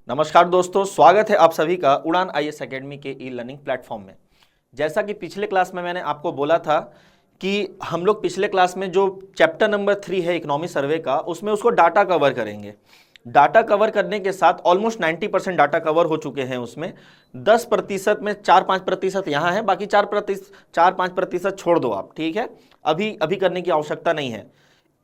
नमस्कार दोस्तों, स्वागत है आप सभी का उड़ान आईएएस एकेडमी के ई लर्निंग प्लेटफॉर्म में। जैसा कि पिछले क्लास में मैंने आपको बोला था कि हम लोग पिछले क्लास में जो चैप्टर नंबर 3 है इकोनॉमी सर्वे का, उसमें उसको डाटा कवर करेंगे। डाटा कवर करने के साथ ऑलमोस्ट 90% डाटा कवर हो चुके हैं। उसमें 10% में 4-5% यहाँ है, बाकी 4-5% छोड़ दो आप, ठीक है। अभी करने की आवश्यकता नहीं है।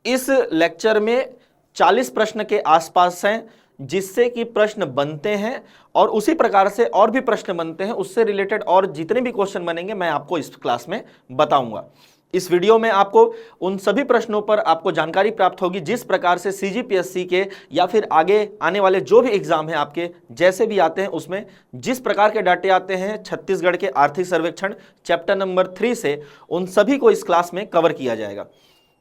इस लेक्चर में 40 प्रश्न के आसपास हैं, जिससे कि प्रश्न बनते हैं और उसी प्रकार से और भी प्रश्न बनते हैं। उससे रिलेटेड और जितने भी क्वेश्चन बनेंगे मैं आपको इस क्लास में बताऊंगा। इस वीडियो में आपको उन सभी प्रश्नों पर आपको जानकारी प्राप्त होगी, जिस प्रकार से सीजीपीएससी के या फिर आगे आने वाले जो भी एग्जाम है आपके जैसे भी आते हैं, उसमें जिस प्रकार के डाटे आते हैं छत्तीसगढ़ के आर्थिक सर्वेक्षण चैप्टर नंबर 3 से, उन सभी को इस क्लास में कवर किया जाएगा।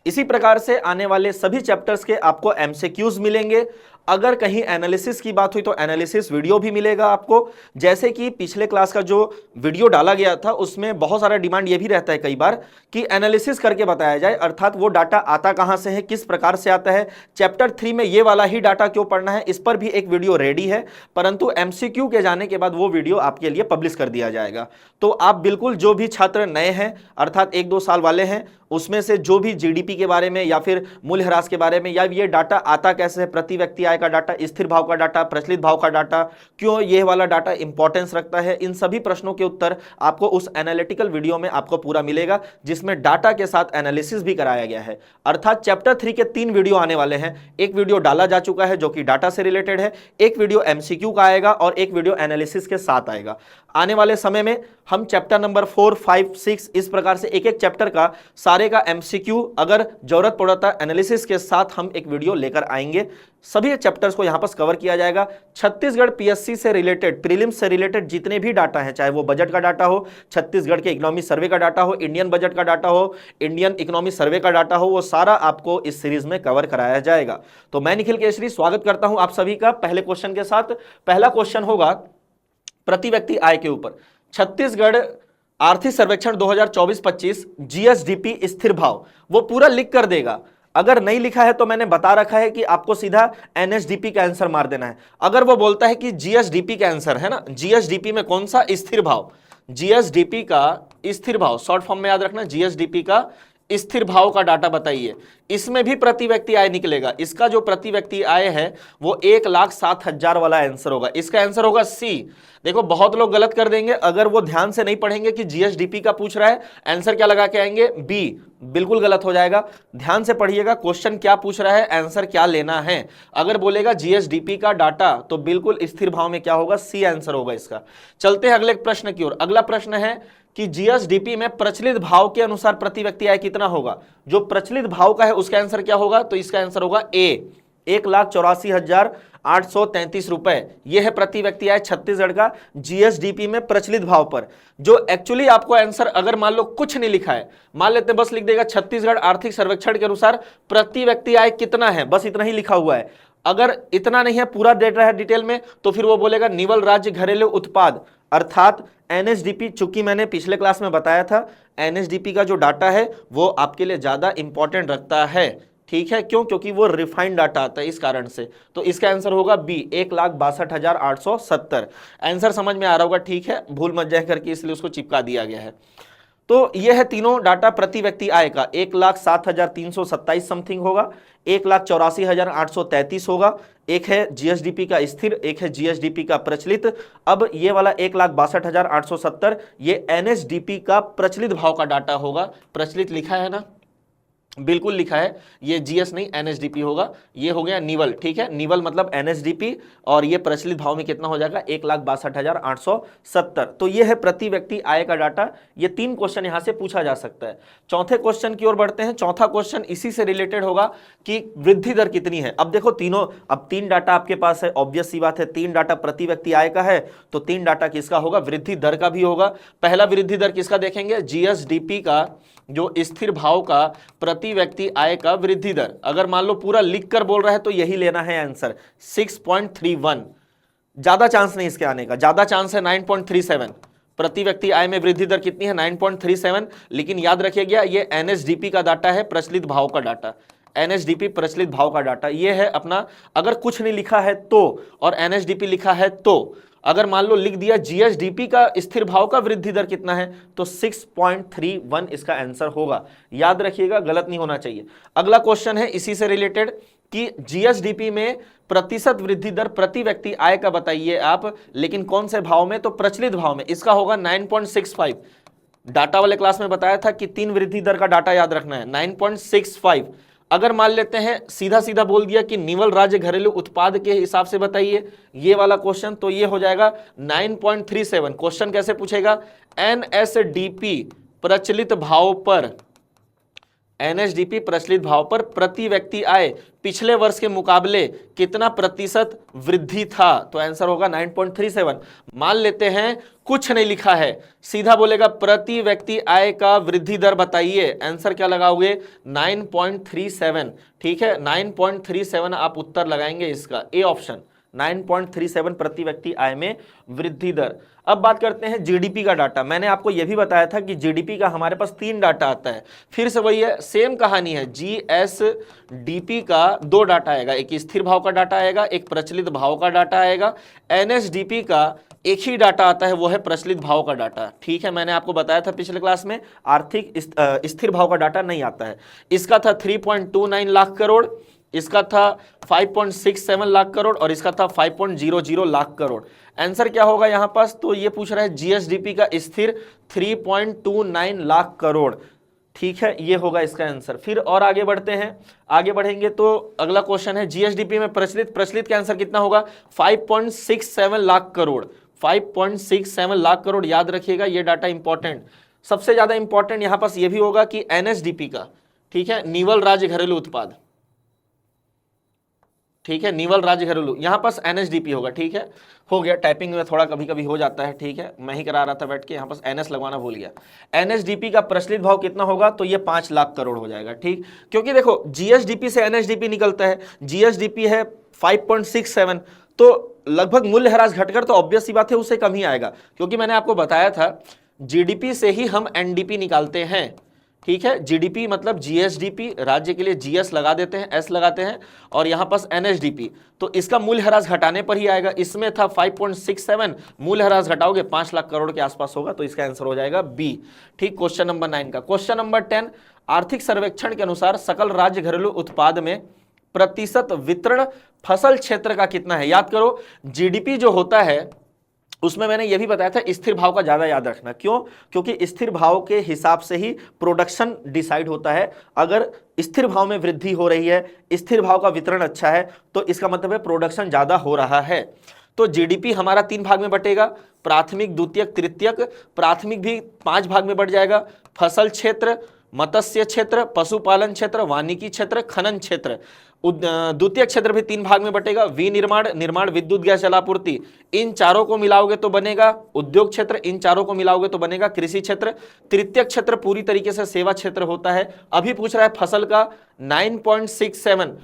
इसी प्रकार से आने वाले सभी चैप्टर्स के आपको एमसीक्यूज मिलेंगे। अगर कहीं एनालिसिस की बात हुई तो एनालिसिस वीडियो भी मिलेगा आपको। जैसे कि पिछले क्लास का जो वीडियो डाला गया था, उसमें बहुत सारा डिमांड ये भी रहता है कई बार कि एनालिसिस करके बताया जाए, अर्थात वो डाटा आता कहां से है, किस प्रकार से आता है, चैप्टर 3 में ये वाला ही डाटा क्यों पढ़ना है, इस पर भी एक वीडियो रेडी है। परंतु एमसीक्यू के जाने के बाद वो वीडियो आपके लिए पब्लिश कर दिया जाएगा। तो आप बिल्कुल जो भी छात्र नए हैं, अर्थात 1-2 साल वाले हैं, उसमें से जो भी जीडीपी के बारे में या फिर मूल्यह्रास के बारे में, या ये डाटा आता कैसे है, प्रति व्यक्ति आय का डाटा, स्थिर भाव का डाटा, प्रचलित भाव का डाटा, क्यों ये वाला डाटा इंपॉर्टेंस रखता है, इन सभी प्रश्नों के उत्तर आपको उस एनालिटिकल वीडियो में आपको पूरा मिलेगा, जिसमें डाटा के साथ एनालिसिस भी कराया गया है। अर्थात चैप्टर 3 के 3 वीडियो आने वाले हैं। एक वीडियो डाला जा चुका है जो कि डाटा से रिलेटेड है, एक वीडियो एमसीक्यू का आएगा और एक वीडियो एनालिसिस के साथ आएगा। आने वाले समय में हम चैप्टर नंबर 4, 5, 6 इस प्रकार से एक एक चैप्टर का सारे का एमसीक्यू, अगर जरूरत पड़ता है एनालिसिस के साथ, हम एक वीडियो लेकर आएंगे। सभी चैप्टर्स को यहां पर कवर किया जाएगा। छत्तीसगढ़ पीएससी से रिलेटेड, प्रीलिम्स से रिलेटेड जितने भी डाटा है, चाहे वो बजट का डाटा हो, छत्तीसगढ़ के इकोनॉमी सर्वे का डाटा हो, इंडियन बजट का डाटा हो, इंडियन इकोनॉमी सर्वे का डाटा हो, वो सारा आपको इस सीरीज में कवर कराया जाएगा। तो मैं निखिल केसरी स्वागत करता हूं आप सभी का पहले क्वेश्चन के साथ। पहला क्वेश्चन होगा प्रति व्यक्ति आय के ऊपर। छत्तीसगढ़ आर्थिक सर्वेक्षण 2024-25 जीएसडीपी स्थिर भाव, वो पूरा लिख कर देगा। अगर नहीं लिखा है तो मैंने बता रखा है कि आपको सीधा एनएसडीपी का आंसर मार देना है। अगर वो बोलता है कि जीएसडीपी का आंसर है ना, जीएसडीपी में कौन सा, स्थिर भाव, जीएसडीपी का स्थिर भाव, शॉर्ट फॉर्म में याद रखना, जीएसडीपी का स्थिर भाव का डाटा बताइए। इसमें भी प्रति व्यक्ति आय निकलेगा। इसका जो प्रति व्यक्ति आय है वो 1,07,000 वाला आंसर होगा। इसका आंसर होगा सी। देखो बहुत लोग गलत कर देंगे, अगर वो ध्यान से नहीं पढ़ेंगे कि जीएसडीपी का पूछ रहा है, आंसर क्या लगा के आएंगे, बी। बिल्कुल गलत हो जाएगा। ध्यान से पढ़िएगा क्वेश्चन क्या पूछ रहा है, आंसर क्या लेना है। अगर बोलेगा जीएसडीपी का डाटा तो बिल्कुल स्थिर भाव में क्या होगा, सी आंसर होगा इसका। चलते हैं अगले प्रश्न की ओर। अगला प्रश्न है कि जीएसडीपी में प्रचलित भाव के अनुसार प्रति व्यक्ति आय कितना होगा। जो प्रचलित भाव का है उसका आंसर क्या होगा, तो इसका आंसर होगा ए, 1,84,833 रुपए। यह है प्रति व्यक्ति आय छत्तीसगढ़ का जीएसडीपी में प्रचलित भाव पर। जो एक्चुअली आपको आंसर, अगर मान लो कुछ नहीं लिखा है, मान लेते बस लिख देगा छत्तीसगढ़ आर्थिक सर्वेक्षण के अनुसार प्रति व्यक्ति आय कितना है, बस इतना ही लिखा हुआ है। अगर इतना नहीं है, पूरा डेटा है डिटेल में, तो फिर वो बोलेगा निवल राज्य घरेलू उत्पाद, अर्थात एनएसडीपी। चूंकि मैंने पिछले क्लास में बताया था एनएसडीपी का जो डाटा है वो आपके लिए ज्यादा इंपॉर्टेंट रखता है, ठीक है। क्यों? क्योंकि वो रिफाइंड डाटा आता है, इस कारण से। तो इसका आंसर होगा बी, 1,62,870। आंसर समझ में आ रहा होगा, ठीक है, भूल मत जाए करके इसलिए उसको चिपका दिया गया है। तो यह है तीनों डाटा प्रति व्यक्ति आय का। 1,07,327 समथिंग होगा, 1,84,833 होगा, एक है जीएसडीपी का स्थिर, एक है जीएसडीपी का प्रचलित। अब ये वाला 1,62,870 ये एनएसडीपी का प्रचलित भाव का डाटा होगा। प्रचलित लिखा है ना, बिल्कुल लिखा है, ये जीएस नहीं एनएसडीपी होगा। ये हो गया निवल, ठीक है, निवल मतलब एनएसडीपी, और ये प्रचलित भाव में कितना हो जाएगा, 1,62,870। तो ये है प्रति व्यक्ति आय का डाटा। ये 3 क्वेश्चन यहां से पूछा जा सकता है। चौथे क्वेश्चन की ओर बढ़ते हैं। चौथा क्वेश्चन इसी से रिलेटेड होगा कि वृद्धि दर कितनी है। अब देखो तीनों, अब 3 डाटा आपके पास है, ऑब्वियस सी बात है, 3 डाटा प्रति व्यक्ति आय का है, तो 3 डाटा किसका होगा, वृद्धि दर का भी होगा। पहला वृद्धि दर किसका देखेंगे, जीएसडीपी का जो स्थिर भाव का प्रति व्यक्ति आय का वृद्धि दर। अगर मान लो पूरा लिख कर बोल रहा है तो यही लेना है आंसर, 6.31। ज्यादा चांस नहीं इसके आने का, ज्यादा चांस है 9.37। प्रति व्यक्ति आय में वृद्धि दर कितनी है, 9.37। लेकिन याद रखिएगा ये एनएसडीपी का डाटा है, प्रचलित भाव का डाटा। एनएसडीपी प्रचलित भाव का डाटा, ये है अपना, अगर कुछ नहीं लिखा है तो, और एनएसडीपी लिखा है तो, अगर मान लो लिख दिया जीएसडीपी का स्थिर भाव का वृद्धि दर कितना है तो 6.31 इसका आंसर होगा। याद रखिएगा, गलत नहीं होना चाहिए। अगला क्वेश्चन है इसी से रिलेटेड कि जीएसडीपी में प्रतिशत वृद्धि दर प्रति व्यक्ति आय का बताइए आप, लेकिन कौन से भाव में, तो प्रचलित भाव में। इसका होगा 9.65। डाटा वाले क्लास में बताया था कि 3 वृद्धि दर का डाटा याद रखना है, 9.65। अगर मान लेते हैं सीधा सीधा बोल दिया कि निवल राज्य घरेलू उत्पाद के हिसाब से बताइए ये वाला क्वेश्चन, तो ये हो जाएगा 9.37। क्वेश्चन कैसे पूछेगा, एनएसडीपी प्रचलित भाव पर, एनएसडीपी प्रचलित भाव पर प्रति व्यक्ति आय पिछले वर्ष के मुकाबले कितना प्रतिशत वृद्धि था, तो आंसर होगा 9.37। मान लेते हैं कुछ नहीं लिखा है, सीधा बोलेगा प्रति व्यक्ति आय का वृद्धि दर बताइए, आंसर क्या लगाओगे 9.37। ठीक है, 9.37 आप उत्तर लगाएंगे इसका, ए ऑप्शन 9.37 प्रति व्यक्ति आय में वृद्धि दर। अब बात करते हैं जीडीपी का डाटा। मैंने आपको यह भी बताया था कि जीडीपी का हमारे पास 3 डाटा आता है, फिर से वही है, सेम कहानी है। जीएसडीपी का 2 डाटा आएगा, एक स्थिर भाव का डाटा आएगा, एक प्रचलित भाव का डाटा आएगा। एनएसडीपी का एक ही डाटा आता है, वो है प्रचलित भाव का डाटा। ठीक है, मैंने आपको बताया था पिछले क्लास में, आर्थिक स्थिर भाव का डाटा नहीं आता है। इसका था 3.29 लाख करोड़, इसका था 5.67 लाख करोड़ और इसका था 5.00 लाख करोड़। आंसर क्या होगा यहां पास, तो ये पूछ रहा है जीएसडीपी का स्थिर 3.29 लाख करोड़। ठीक है, ये होगा इसका आंसर। फिर और आगे बढ़ते हैं, आगे बढ़ेंगे तो अगला क्वेश्चन है जीएसडीपी में प्रचलित का आंसर कितना होगा 5.67 लाख करोड़। 5.67 लाख करोड़ याद रखिएगा, ये डाटा इंपॉर्टेंट, सबसे ज्यादा इंपॉर्टेंट यहां पास ये भी होगा कि एनएसडीपी का, ठीक है, निवल राज्य घरेलू उत्पाद, ठीक है, निवल राज्य घरेलू, यहां पास एनएसडीपी होगा। ठीक है, हो गया, टाइपिंग में थोड़ा कभी कभी हो जाता है। ठीक है, मैं ही करा रहा था बैठ के, यहां पास एनएस लगवाना भूल गया। एनएसडीपी का प्रचलित भाव कितना होगा, तो ये 5 लाख करोड़ हो जाएगा। ठीक, क्योंकि देखो जीएसडीपी से एनएसडीपी निकलता है, जीएसडीपी है 5.67, तो लगभग मूल्यह्रास घटकर तो ऑब्वियस सी बात है उससे कम ही आएगा, क्योंकि मैंने आपको बताया था जीडीपी से ही हम एनडीपी निकालते हैं। ठीक है, जीडीपी मतलब जीएसडीपी, राज्य के लिए जीएस लगा देते हैं, एस लगाते हैं, और यहां पास एनएसडीपी, तो इसका मूल्यह्रास घटाने पर ही आएगा। इसमें था 5.67, मूल्यह्रास घटाओगे 5 लाख करोड़ के आसपास होगा, तो इसका आंसर हो जाएगा बी। ठीक, क्वेश्चन नंबर 9 का। क्वेश्चन नंबर 10, आर्थिक सर्वेक्षण के अनुसार सकल राज्य घरेलू उत्पाद में प्रतिशत वितरण फसल क्षेत्र का कितना है। याद करो, जीडीपी जो होता है उसमें मैंने यह भी बताया था स्थिर भाव का ज्यादा याद रखना। क्यों, क्योंकि स्थिर भाव के हिसाब से ही प्रोडक्शन डिसाइड होता है। अगर स्थिर भाव में वृद्धि हो रही है, स्थिर भाव का वितरण अच्छा है, तो इसका मतलब है प्रोडक्शन ज्यादा हो रहा है। तो जीडीपी हमारा 3 भाग में बटेगा, प्राथमिक, द्वितीयक, तृतीयक। प्राथमिक भी 5 भाग में बट जाएगा, फसल क्षेत्र, मत्स्य क्षेत्र, पशुपालन क्षेत्र, वानिकी क्षेत्र, खनन क्षेत्र। द्वितीय क्षेत्र भी 3 भाग में बटेगा, विनिर्माण, निर्माण, विद्युत गैस जलापूर्ति। इन चारों को मिलाओगे तो बनेगा उद्योग क्षेत्र, इन चारों को मिलाओगे तो बनेगा कृषि क्षेत्र। तृतीय क्षेत्र पूरी तरीके से सेवा क्षेत्र होता है। अभी पूछ रहा है फसल का 9.67,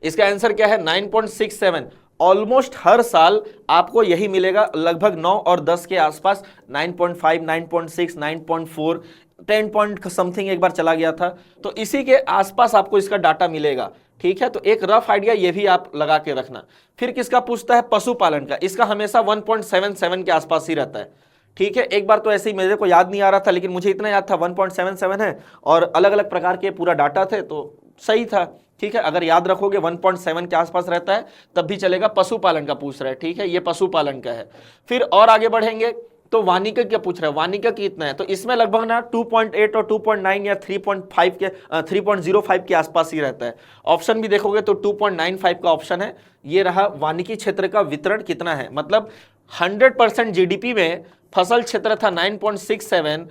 इसका आंसर क्या है 9.67। ऑलमोस्ट हर साल आपको यही मिलेगा, लगभग 9 और 10 के आसपास, 9.5, 9.6, 9.4, 10 पॉइंट समथिंग एक बार चला गया था, तो इसी के आसपास आपको इसका डाटा मिलेगा। ठीक है, तो एक रफ आइडिया ये भी आप लगा के रखना। फिर किसका पूछता है, पशुपालन का, इसका हमेशा 1.77 के आसपास ही रहता है। ठीक है, एक बार तो ऐसे ही मेरे को याद नहीं आ रहा था, लेकिन मुझे इतना याद था 1.77 है, और अलग अलग प्रकार के पूरा डाटा थे, तो सही था। ठीक है, अगर याद रखोगे 1.7 के आसपास रहता है तब भी चलेगा। पशुपालन का पूछ रहा है, ठीक है, ये पशुपालन का है। फिर और आगे बढ़ेंगे तो वानिका क्या पूछ रहा है, वानिका कितना है, तो इसमें लगभग ना 2.8 और 2.9 या 3.5 के 3.05 के आसपास ही रहता है। ऑप्शन भी देखोगे तो 2.95 का ऑप्शन है। ये रहा वानिकी क्षेत्र का वितरण कितना है, मतलब 100% जीडीपी में फसल क्षेत्र था 9.67,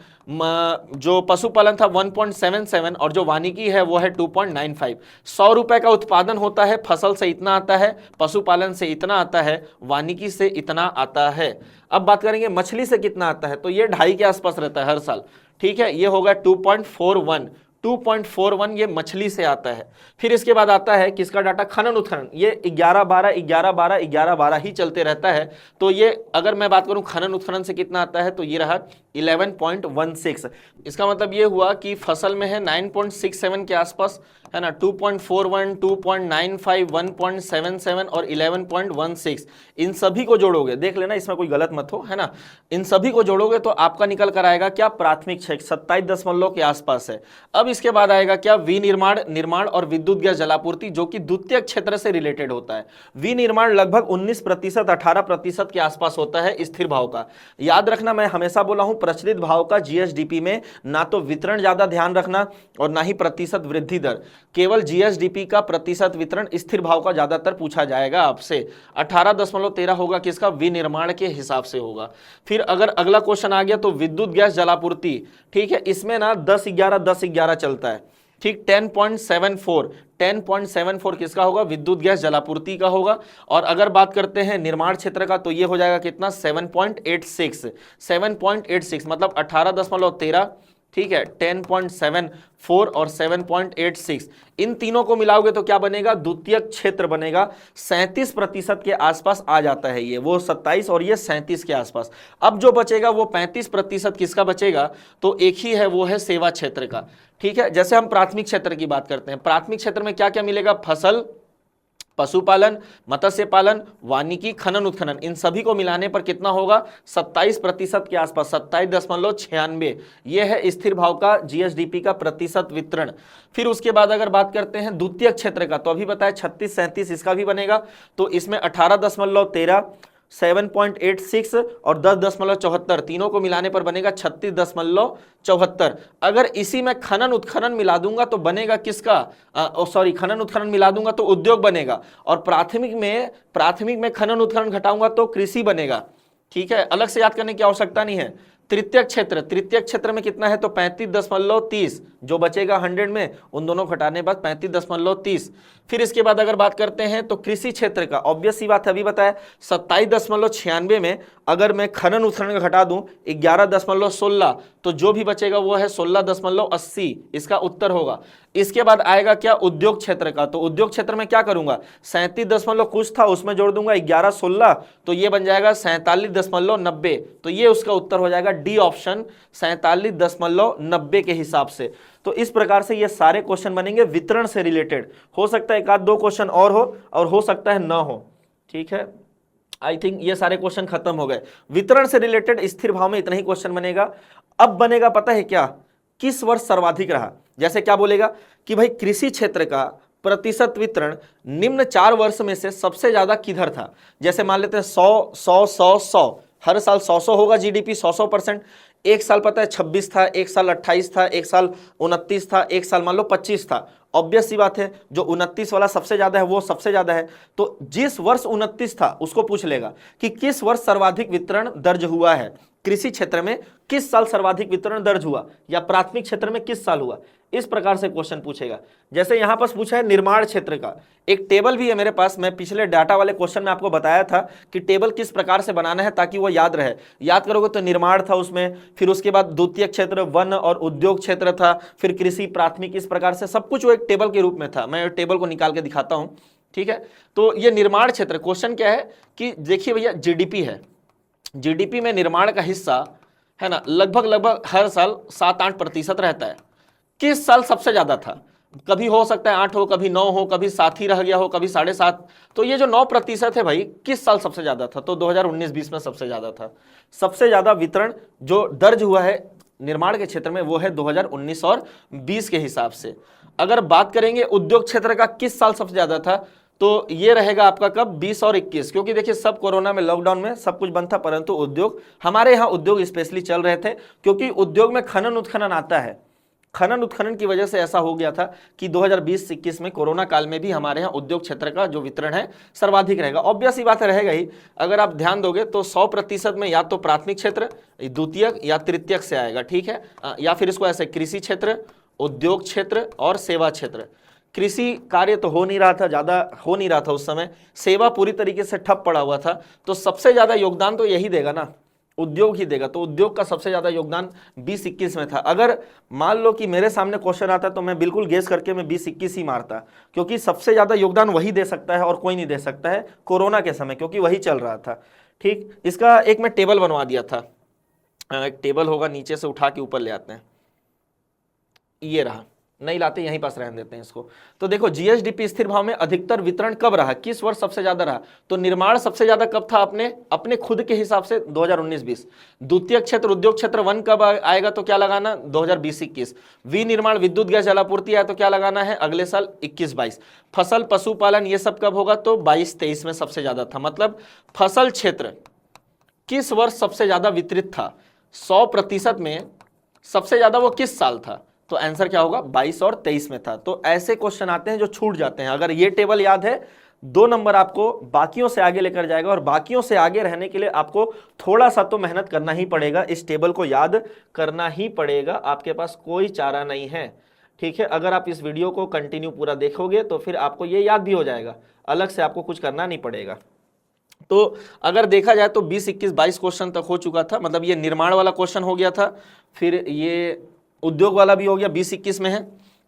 जो पशुपालन था 1.77 और जो वानिकी है वो है 2.95। 100 रुपए का उत्पादन होता है, फसल से इतना आता है, पशुपालन से इतना आता है, वानिकी से इतना आता है। अब बात करेंगे मछली से कितना आता है, तो ये 2.5 के आसपास रहता है हर साल। ठीक है, ये होगा 2.41 ये मछली से आता है। फिर इसके बाद आता है किसका डाटा, खनन उत्खनन, ये 11-12 ही चलते रहता है। तो ये अगर मैं बात करूं खनन उत्खनन से कितना आता है, तो ये रहा 11.16। इसका मतलब ये हुआ कि फसल में है 9.67 के आसपास, है ना, 2.41, 2.95, 1.77 और 11.16, इन सभी को जोड़ोगे, देख लेना इसमें कोई गलत मत हो, है ना, इन सभी को जोड़ोगे तो आपका निकल कर आएगा क्या, प्राथमिक क्षेत्र 27 के आसपास है। अब इसके बाद आएगा क्या, विनिर्माण, निर्माण और विद्युत गैस जलापूर्ति, जो कि द्वितीय क्षेत्र से रिलेटेड होता है। विनिर्माण लगभग 19%, 18% के आसपास होता है स्थिर भाव का। याद रखना, मैं हमेशा बोला हूं प्रचलित भाव का जीएसडीपी में ना तो वितरण ज्यादा ध्यान रखना और ना ही प्रतिशत वृद्धि दर, केवल जीएसडीपी का प्रतिशत वितरण स्थिर भाव का ज्यादातर पूछा जाएगा आपसे। 18.13 होगा किसका, विनिर्माण के हिसाब से होगा। फिर अगर अगला क्वेश्चन आ गया तो विद्युत गैस जलापूर्ति, ठीक है, इसमें ना 10-11 चलता है, ठीक, 10.74 किसका होगा, विद्युत गैस जलापूर्ति का होगा। और अगर बात करते हैं निर्माण क्षेत्र का तो ये हो जाएगा कितना, 7.86 मतलब 18.13, ठीक है, 10.74 और 7.86, इन तीनों को मिलाओगे तो क्या बनेगा, द्वितीय क्षेत्र बनेगा। 37% के आसपास आ जाता है ये, वो 27 और ये 37 के आसपास। अब जो बचेगा वो 35% किसका बचेगा, तो एक ही है, वो है सेवा क्षेत्र का, ठीक है। जैसे हम प्राथमिक क्षेत्र की बात करते हैं, प्राथमिक क्षेत्र में क्या क्या मिलेगा, फसल, पशुपालन, मत्स्य पालन, वानिकी, खनन उत्खनन, इन सभी को मिलाने पर कितना होगा, 27% के आसपास, 27.96, यह है स्थिर भाव का जीएसडीपी का प्रतिशत वितरण। फिर उसके बाद अगर बात करते हैं द्वितीय क्षेत्र का, तो अभी बताया 36-37 इसका भी बनेगा, तो इसमें 18.13, 7.86 और 10.74, तीनों को मिलाने पर बनेगा 36.74। अगर इसी में खनन उत्खनन मिला दूंगा तो बनेगा किसका, खनन उत्खनन मिला दूंगा तो उद्योग बनेगा, और प्राथमिक में खनन उत्खनन घटाऊंगा तो कृषि बनेगा, ठीक है, अलग से याद करने की आवश्यकता नहीं है। तृतीय क्षेत्र में कितना है, तो 35.30, जो बचेगा 100 में, उन दोनों घटाने बाद 35.30। फिर इसके बाद अगर बात करते हैं तो कृषि क्षेत्र का, ऑब्वियस सी बात है, अभी बताया 27.96 में अगर मैं खनन उत्खनन घटा दूं 11.16, तो जो भी बचेगा वो है 16.80, इसका उत्तर होगा। इसके बाद आएगा क्या, उद्योग क्षेत्र का, तो उद्योग क्षेत्र में क्या करूंगा, 37 कुछ था उसमें जोड़ दूंगा 11-16, तो ये बन जाएगा 47.90, तो ये उसका उत्तर हो जाएगा डी ऑप्शन, 47.90 के हिसाब से। तो इस प्रकार से ये सारे क्वेश्चन बनेंगे वितरण से रिलेटेड। हो सकता है एक आध दो क्वेश्चन और हो सकता है ना हो, ठीक है। आई थिंक ये सारे क्वेश्चन खत्म हो गए। वितरण से रिलेटेड स्थिर भाव में इतना ही क्वेश्चन बनेगा। अब बनेगा पता है क्या, किस वर्ष सर्वाधिक रहा। जैसे क्या बोलेगा कि भाई कृषि क्षेत्र का प्रतिशत वितरण निम्न 4 वर्ष में से सबसे ज्यादा किधर था। जैसे मान लेते हैं 100 हर साल 100 होगा जीडीपी, 100%। एक साल पता है 26 था, एक साल 28 था, एक साल 29 था, एक साल मान लो 25 था। ऑब्वियस सी बात है, जो 29 वाला सबसे ज्यादा है वो सबसे ज्यादा है। तो जिस वर्ष 29 था उसको पूछ लेगा कि किस वर्ष सर्वाधिक वितरण दर्ज हुआ है, कृषि क्षेत्र में किस साल सर्वाधिक वितरण दर्ज हुआ, या प्राथमिक क्षेत्र में किस साल हुआ। इस प्रकार से क्वेश्चन पूछेगा। जैसे यहां पर पूछा है निर्माण क्षेत्र का, एक टेबल भी है मेरे पास, मैं पिछले डाटा वाले क्वेश्चन में आपको बताया था कि टेबल किस प्रकार से बनाना है ताकि वो याद रहे। याद करोगे तो निर्माण था उसमें, फिर उसके बाद द्वितीय क्षेत्र वन और उद्योग क्षेत्र था, फिर कृषि, प्राथमिक, इस प्रकार से सब कुछ वो एक टेबल के रूप में था। मैं टेबल को निकाल के दिखाता हूं, ठीक है। तो ये निर्माण क्षेत्र, क्वेश्चन क्या है कि देखिए भैया जीडीपी है, जीडीपी में निर्माण का हिस्सा है ना लगभग हर साल 7-8% रहता है। किस साल सबसे ज्यादा था, कभी हो सकता है 8 हो, कभी 9 हो, कभी 7 ही रह गया हो, कभी 7.5। तो ये जो 9% है भाई, किस साल सबसे ज्यादा था, तो 2019-20 में सबसे ज्यादा था। सबसे ज्यादा वितरण जो दर्ज हुआ है निर्माण के क्षेत्र में वो है 2019 और 20 के हिसाब से। अगर बात करेंगे उद्योग क्षेत्र का किस साल सबसे ज्यादा था, तो ये रहेगा आपका कब, 20 और 21। क्योंकि देखिए सब कोरोना में, लॉकडाउन में सब कुछ बंद था, परंतु उद्योग, हमारे यहाँ उद्योग स्पेशली चल रहे थे, क्योंकि उद्योग में खनन उत्खनन आता है। खनन उत्खनन की वजह से ऐसा हो गया था कि 2020-21 में कोरोना काल में भी हमारे यहाँ उद्योग क्षेत्र का जो वितरण है सर्वाधिक रहेगा। ऑब्वियस ही बात रहेगा ही। अगर आप ध्यान दोगे तो 100% में या तो प्राथमिक क्षेत्र, द्वितीयक या तृतीयक से आएगा, ठीक है। या फिर इसको ऐसे कृषि क्षेत्र, उद्योग क्षेत्र और सेवा क्षेत्र। कृषि कार्य तो हो नहीं रहा था, ज्यादा हो नहीं रहा था उस समय, सेवा पूरी तरीके से ठप पड़ा हुआ था, तो सबसे ज्यादा योगदान तो यही देगा ना, उद्योग ही देगा। तो उद्योग का सबसे ज्यादा योगदान 20-21 में था। अगर मान लो कि मेरे सामने क्वेश्चन आता तो मैं बिल्कुल गेस करके मैं 20-21 ही मारता, क्योंकि सबसे ज्यादा योगदान वही दे सकता है और कोई नहीं दे सकता है कोरोना के समय, क्योंकि वही चल रहा था, ठीक। इसका एक मैं टेबल बनवा दिया था, एक टेबल होगा, नीचे से उठा के ऊपर ले आते हैं, ये रहा, नहीं लाते, यहीं पास रहने देते हैं इसको। तो देखो जीएसडीपी स्थिर भाव में अधिकतर वितरण कब रहा, किस वर्ष सबसे ज्यादा रहा, तो निर्माण सबसे ज्यादा कब था अपने खुद के हिसाब से 2019-20। द्वितीय क्षेत्र उद्योग क्षेत्र 1 कब आएगा, तो क्या लगाना 2020-21। विनिर्माण विद्युत गैस जलापूर्ति आया तो क्या लगाना है अगले साल 21-22। फसल पशुपालन ये सब कब होगा, तो 22-23 में सबसे ज्यादा था। मतलब फसल क्षेत्र किस वर्ष सबसे ज्यादा वितरित था, 100% में सबसे ज्यादा वो किस साल था, तो आंसर क्या होगा 22 और 23 में था। तो ऐसे क्वेश्चन आते हैं जो छूट जाते हैं। अगर ये टेबल याद है 2 नंबर आपको बाकियों से आगे लेकर जाएगा, और बाकियों से आगे रहने के लिए आपको थोड़ा सा तो मेहनत करना ही पड़ेगा, इस टेबल को याद करना ही पड़ेगा, आपके पास कोई चारा नहीं है। ठीक है, अगर आप इस वीडियो को कंटिन्यू पूरा देखोगे तो फिर आपको ये याद भी हो जाएगा, अलग से आपको कुछ करना नहीं पड़ेगा। तो अगर देखा जाए तो 20, 21, 22 क्वेश्चन तक हो चुका था, मतलब ये निर्माण वाला क्वेश्चन हो गया था, फिर ये उद्योग वाला भी हो गया, 20-21 में है।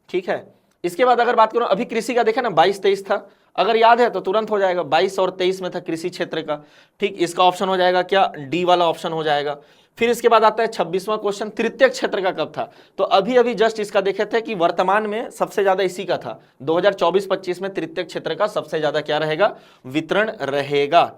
ठीक है, इसके बाद अगर बात करूं अभी कृषि का, देखा ना 22-23 था, अगर याद है तो तुरंत हो जाएगा, 22 और 23 में था कृषि क्षेत्र का। ठीक, इसका ऑप्शन हो जाएगा क्या, डी वाला ऑप्शन हो जाएगा। फिर इसके बाद आता है 26वां क्वेश्चन, तृतीय क्षेत्र का कब था, तो अभी जस्ट इसका देखे थे कि वर्तमान में सबसे ज्यादा इसी का था, 2024-25 में तृतीय क्षेत्र का सबसे ज्यादा क्या रहेगा, वितरण रहेगा।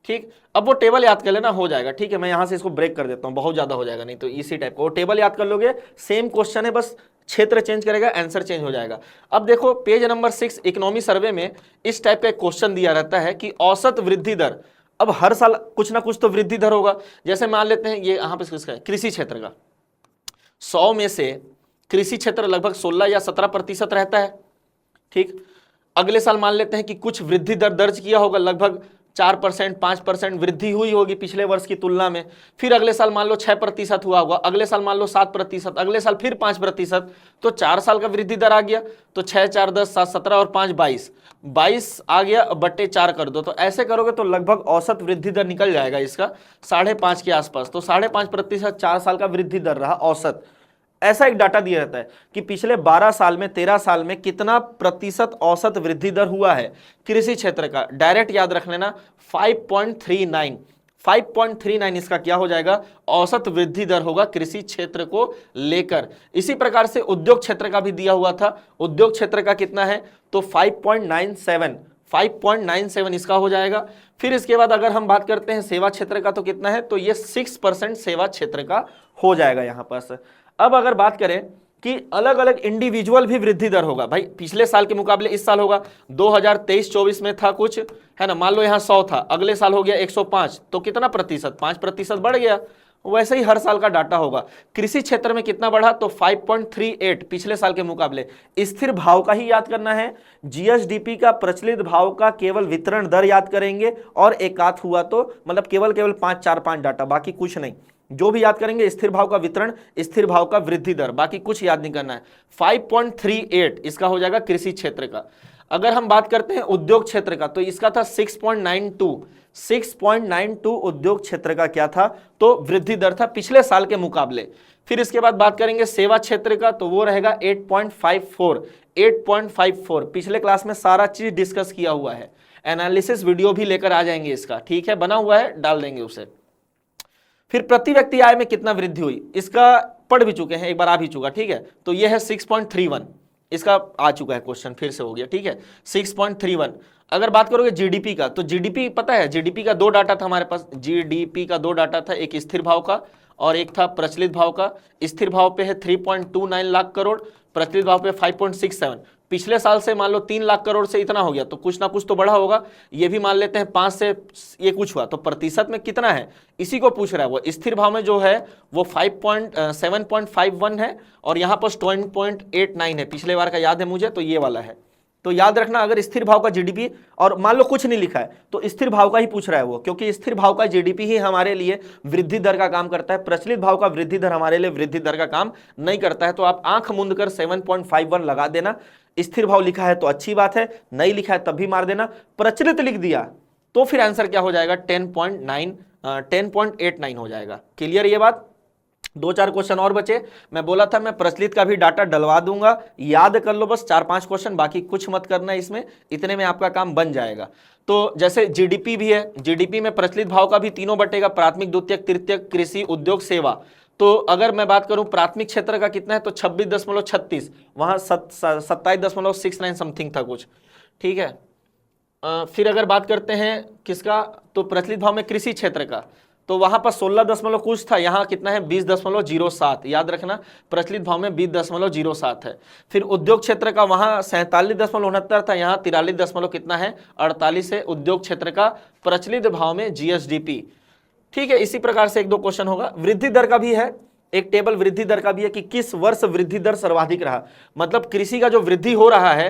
ठीक, अब वो टेबल याद कर लेना, हो जाएगा। ठीक है, मैं यहां से इसको ब्रेक कर देता हूं, बहुत ज्यादा हो जाएगा, नहीं तो इसी टाइप का वो टेबल याद कर लोगे, सेम क्वेश्चन है, बस क्षेत्र चेंज करेगा, आंसर चेंज हो जाएगा। अब देखो पेज नंबर 6 इकोनॉमी सर्वे में इस टाइप का एक क्वेश्चन दिया रहता है कि औसत वृद्धि दर, अब हर साल कुछ ना कुछ तो वृद्धि दर होगा। जैसे मान लेते हैं ये यहाँ पे किसका है, कृषि क्षेत्र का, 100 में से कृषि क्षेत्र लगभग 16 या 17% रहता है। ठीक, अगले साल मान लेते हैं कि कुछ वृद्धि दर दर्ज किया होगा, लगभग 4%, 5% वृद्धि हुई होगी पिछले वर्ष की तुलना में। फिर अगले साल मान लो 6% हुआ होगा, अगले साल मान लो 7%, अगले साल फिर 5%, तो 4 साल का वृद्धि दर आ गया। तो 6, 4, 10, 7, 17 और 5, 22 आ गया, बट्टे 4 कर दो, तो ऐसे करोगे तो लगभग औसत वृद्धि दर निकल जाएगा इसका 5.5 के आसपास। तो 5.5% 4 साल का वृद्धि दर रहा औसत। ऐसा एक डाटा दिया रहता है कि पिछले 12 साल में 13 साल में कितना प्रतिशत औसत वृद्धि दर हुआ है कृषि क्षेत्र का। डायरेक्ट याद रख लेना 5.39 इसका क्या हो जाएगा, औसत वृद्धि दर होगा कृषि क्षेत्र को लेकर। इसी प्रकार से उद्योग क्षेत्र का भी दिया हुआ था, उद्योग क्षेत्र का कितना है, तो 5.97 इसका हो जाएगा। फिर इसके बाद अगर हम बात करते हैं सेवा क्षेत्र का, तो कितना है, तो ये 6% सेवा क्षेत्र का हो जाएगा यहां पर। अब अगर बात करें कि अलग अलग इंडिविजुअल भी वृद्धि दर होगा, भाई पिछले साल के मुकाबले इस साल होगा, 2023-24 में था कुछ, है ना, मान लो यहाँ 100 था, अगले साल हो गया 105, तो कितना प्रतिशत, 5% बढ़ गया। वैसे ही हर साल का डाटा होगा। कृषि क्षेत्र में कितना बढ़ा, तो 5.38 पिछले साल के मुकाबले। स्थिर भाव का ही याद करना है, जीएसडीपी का प्रचलित भाव का केवल वितरण दर याद करेंगे, और एकाध हुआ तो मतलब केवल 5 डाटा, बाकी कुछ नहीं। जो भी याद करेंगे स्थिर भाव का वितरण, स्थिर भाव का वृद्धि दर, बाकी कुछ याद नहीं करना है। 5.38 इसका हो जाएगा कृषि क्षेत्र का। अगर हम बात करते हैं उद्योग क्षेत्र का, तो इसका था 6.92 उद्योग क्षेत्र का क्या था, तो वृद्धि दर था पिछले साल के मुकाबले। फिर इसके बाद बात करेंगे सेवा क्षेत्र का, तो वो रहेगा 8.54। पिछले क्लास में सारा चीज डिस्कस किया हुआ है, एनालिसिस वीडियो भी लेकर आ जाएंगे इसका, ठीक है, बना हुआ है, डाल देंगे उसे। फिर प्रति व्यक्ति आय में कितना वृद्धि हुई, इसका पढ़ भी चुके हैं, एक बार आ भी चुका, ठीक है। तो यह है 6.31, इसका आ चुका है क्वेश्चन, फिर से हो गया, ठीक है, 6.31। अगर बात करोगे जीडीपी का, तो जीडीपी पता है, जीडीपी का 2 डाटा था हमारे पास, जीडीपी का 2 डाटा था, एक स्थिर भाव का और एक था प्रचलित भाव का। स्थिर भाव पे है 3.29 लाख करोड़, प्रचलित भाव पे 5.67। पिछले साल से मान लो 3 लाख करोड़ से इतना हो गया, तो कुछ ना कुछ तो बढ़ा होगा। ये भी मान लेते हैं 5 से ये कुछ हुआ, तो प्रतिशत में कितना है इसी को पूछ रहा है वो। स्थिर भाव में जो है वो 7.51 है, और यहाँ पर 20.89 है, पिछले बार का याद है मुझे, तो ये वाला है। तो याद रखना, अगर स्थिर भाव का जीडीपी, और मान लो कुछ नहीं लिखा है, तो स्थिर भाव का ही पूछ रहा है वो, क्योंकि स्थिर भाव का जीडीपी ही हमारे लिए वृद्धि दर का काम करता है। प्रचलित भाव का वृद्धि दर हमारे लिए वृद्धि दर का काम नहीं करता है। तो आप आंख मूंद कर 7.51 लगा देना। स्थिर भाव लिखा है तो अच्छी बात है, नहीं लिखा है तब भी मार देना। प्रचलित लिख दिया तो फिर आंसर क्या हो जाएगा, 10.89 हो जाएगा। क्लियर ये बात। 2-4 क्वेश्चन और बचे, मैं बोला था मैं प्रचलित का भी डाटा डलवा दूंगा, याद कर लो बस 4-5 क्वेश्चन, बाकी कुछ मत करना इसमें, इतने में आपका काम बन जाएगा। तो जैसे जीडीपी भी है, जीडीपी में प्रचलित भाव का भी तीनों बटेगा, प्राथमिक, द्वितीयक, तृतीयक, कृषि, उद्योग, सेवा। तो अगर मैं बात करूं प्राथमिक क्षेत्र का कितना है तो 26.36, वहां 27.69 समथिंग था कुछ, ठीक है। फिर अगर बात करते हैं किसका, तो प्रचलित भाव में कृषि क्षेत्र का, तो वहां पर 16 दशमलव कुछ था, यहां कितना है 20.07, याद रखना प्रचलित भाव में 20.07 है। फिर उद्योग क्षेत्र का वहां 47.69 था, यहां 43 दशमलव कितना है 48 है उद्योग क्षेत्र का प्रचलित भाव में जीएसडीपी, ठीक है। इसी प्रकार से एक दो क्वेश्चन होगा। वृद्धि दर का भी है, एक टेबल वृद्धि दर का भी है कि किस वर्ष वृद्धि दर सर्वाधिक रहा, मतलब कृषि का जो वृद्धि हो रहा है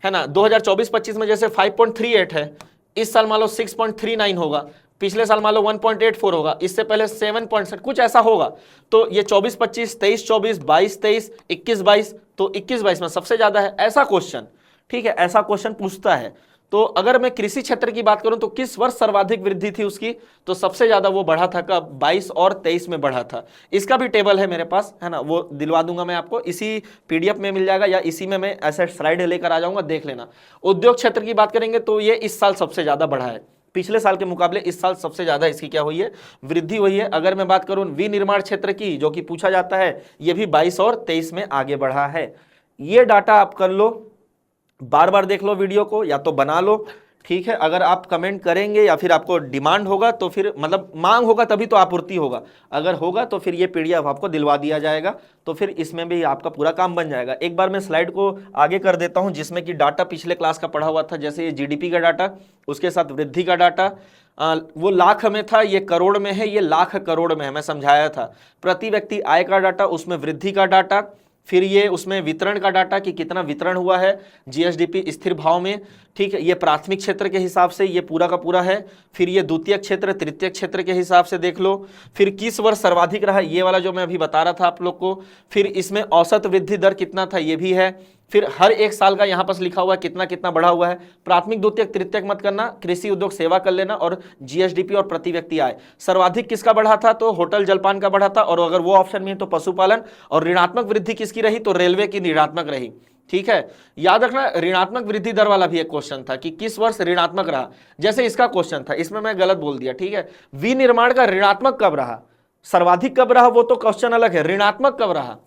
ना, 2024-25 में जैसे 5.38 है, इस साल मान लो 6.39 होगा, पिछले साल मान लो 1.84 होगा, इससे पहले 7 कुछ ऐसा होगा। तो ये 24-25, 23-24, 22-23, 21-22, तो 21-22 में सबसे ज्यादा है ऐसा क्वेश्चन, ठीक है, ऐसा क्वेश्चन पूछता है। तो अगर मैं कृषि क्षेत्र की बात करूं तो किस वर्ष सर्वाधिक वृद्धि थी उसकी, तो सबसे ज्यादा वो बढ़ा था कब, 22 और 23 में बढ़ा था। इसका भी टेबल है मेरे पास, है ना, वो दिलवा दूंगा मैं आपको, इसी पीडीएफ में मिल जाएगा या इसी में मैं ऐसे स्लाइड लेकर आ जाऊंगा, देख लेना। उद्योग क्षेत्र की बात करेंगे तो ये इस साल सबसे ज्यादा बढ़ा है, पिछले साल के मुकाबले इस साल सबसे ज्यादा इसकी क्या हुई है, वृद्धि हुई है। अगर मैं बात करूं विनिर्माण क्षेत्र की, जो कि पूछा जाता है, ये भी 22 और 23 में आगे बढ़ा है। ये डाटा आप कर लो, बार बार देख लो वीडियो को, या तो बना लो, ठीक है। अगर आप कमेंट करेंगे या फिर आपको डिमांड होगा तो फिर मतलब मांग होगा तभी तो आपूर्ति होगा, अगर होगा तो फिर ये पीडीएफ आपको दिलवा दिया जाएगा, तो फिर इसमें भी आपका पूरा काम बन जाएगा। एक बार मैं स्लाइड को आगे कर देता हूं जिसमें कि डाटा पिछले क्लास का पढ़ा हुआ था, जैसे ये जीडीपी का डाटा, उसके साथ वृद्धि का डाटा, वो लाख में था, ये करोड़ में है, ये लाख करोड़ में है, मैं समझाया था। प्रति व्यक्ति आय का डाटा, उसमें वृद्धि का डाटा, फिर ये उसमें वितरण का डाटा कि कितना वितरण हुआ है जीएसडीपी स्थिर भाव में, ठीक है। ये प्राथमिक क्षेत्र के हिसाब से ये पूरा का पूरा है। फिर ये द्वितीय क्षेत्र, तृतीय क्षेत्र के हिसाब से देख लो। फिर किस वर्ष सर्वाधिक रहा, ये वाला जो मैं अभी बता रहा था आप लोग को। फिर इसमें औसत वृद्धि दर कितना था, ये भी है। फिर हर एक साल का यहाँ पर लिखा हुआ है कितना कितना बढ़ा हुआ है। प्राथमिक द्वितीयक तृतीयक मत करना, कृषि उद्योग सेवा कर लेना, और जीएसडीपी और प्रति व्यक्ति आय। सर्वाधिक किसका बढ़ा था, तो होटल जलपान का बढ़ा था, और अगर वो ऑप्शन में है तो पशुपालन। और ऋणात्मक वृद्धि किसकी रही, तो रेलवे की ऋणात्मक रही, ठीक है। याद रखना ऋणात्मक वृद्धि दर वाला भी एक क्वेश्चन था कि किस वर्ष ऋणात्मक रहा, जैसे इसका क्वेश्चन था, इसमें मैं गलत बोल दिया, ठीक है। विनिर्माण का ऋणात्मक कब रहा, सर्वाधिक कब रहा वो तो क्वेश्चन अलग है, ऋणात्मक कब रहा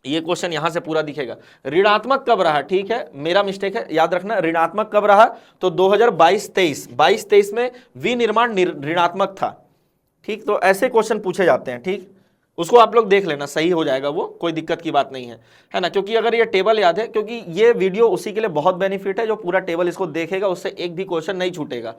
ये क्वेश्चन यहां से पूरा दिखेगा। ऋणात्मक कब रहा, ठीक है, मेरा मिस्टेक है, याद रखना ऋणात्मक कब रहा, तो 2022-23 में विनिर्माण ऋणात्मक था, ठीक। तो ऐसे क्वेश्चन पूछे जाते हैं, ठीक, उसको आप लोग देख लेना, सही हो जाएगा वो, कोई दिक्कत की बात नहीं है ना। क्योंकि अगर ये टेबल याद है, क्योंकि ये वीडियो उसी के लिए बहुत बेनिफिट है जो पूरा टेबल इसको देखेगा, उससे एक भी क्वेश्चन नहीं छूटेगा।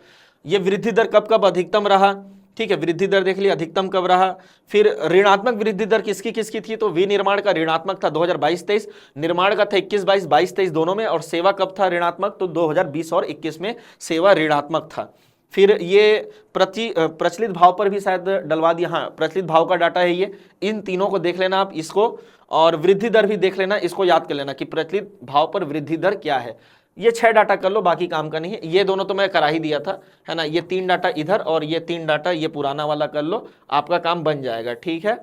ये वृद्धि दर कब कब अधिकतम रहा, ठीक है, वृद्धि दर देख लिया, अधिकतम कब रहा। फिर ऋणात्मक वृद्धि दर किसकी किसकी थी, तो विनिर्माण का ऋणात्मक था 2022-23, निर्माण का था 21-22, 22-23 दोनों में। और सेवा कब था ऋणात्मक, तो 2020 और 21 में सेवा ऋणात्मक था। फिर ये प्रचलित भाव पर भी शायद डलवा दिया, हाँ प्रचलित भाव का डाटा है ये, इन तीनों को देख लेना आप इसको, और वृद्धि दर भी देख लेना, इसको याद कर लेना कि प्रचलित भाव पर वृद्धि दर क्या है। ये 6 डाटा कर लो, बाकी काम का नहीं है। ये दोनों तो मैं करा ही दिया था, है ना, ये 3 डाटा इधर और ये 3 डाटा ये पुराना वाला कर लो, आपका काम बन जाएगा, ठीक है।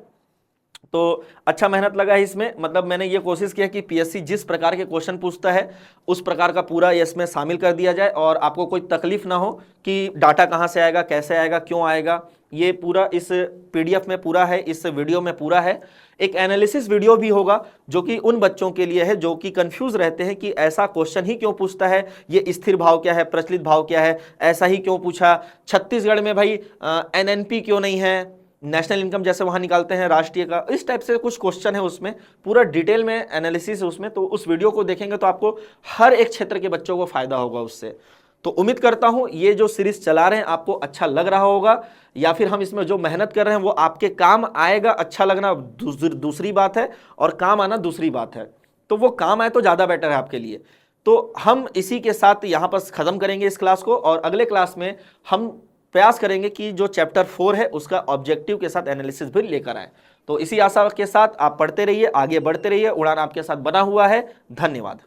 तो अच्छा मेहनत लगा है इसमें, मतलब मैंने ये कोशिश किया कि पीएससी जिस प्रकार के क्वेश्चन पूछता है उस प्रकार का पूरा इसमें शामिल कर दिया जाए, और आपको कोई तकलीफ ना हो कि डाटा कहाँ से आएगा, कैसे आएगा, क्यों आएगा। ये पूरा इस पीडीएफ में पूरा है, इस वीडियो में पूरा है। एक एनालिसिस वीडियो भी होगा जो कि उन बच्चों के लिए है जो कि कंफ्यूज रहते हैं कि ऐसा क्वेश्चन ही क्यों पूछता है, ये स्थिर भाव क्या है, प्रचलित भाव क्या है, ऐसा ही क्यों पूछा, छत्तीसगढ़ में भाई एनएनपी क्यों नहीं है, नेशनल इनकम जैसे वहां निकालते हैं राष्ट्रीय का, इस टाइप से कुछ क्वेश्चन है उसमें, पूरा डिटेल में एनालिसिस है उसमें। तो उस वीडियो को देखेंगे तो आपको हर एक क्षेत्र के बच्चों को फायदा होगा उससे। तो उम्मीद करता हूं ये जो सीरीज चला रहे हैं आपको अच्छा लग रहा होगा, या फिर हम इसमें जो मेहनत कर रहे हैं वो आपके काम आएगा। अच्छा लगना दूसरी बात है और काम आना दूसरी बात है, तो वो काम आए तो ज़्यादा बेटर है आपके लिए। तो हम इसी के साथ यहाँ पर ख़त्म करेंगे इस क्लास को, और अगले क्लास में हम प्रयास करेंगे कि जो चैप्टर 4 है उसका ऑब्जेक्टिव के साथ एनालिसिस भी लेकर आए। तो इसी आशा के साथ आप पढ़ते रहिए, आगे बढ़ते रहिए, उड़ान आपके साथ बना हुआ है। धन्यवाद।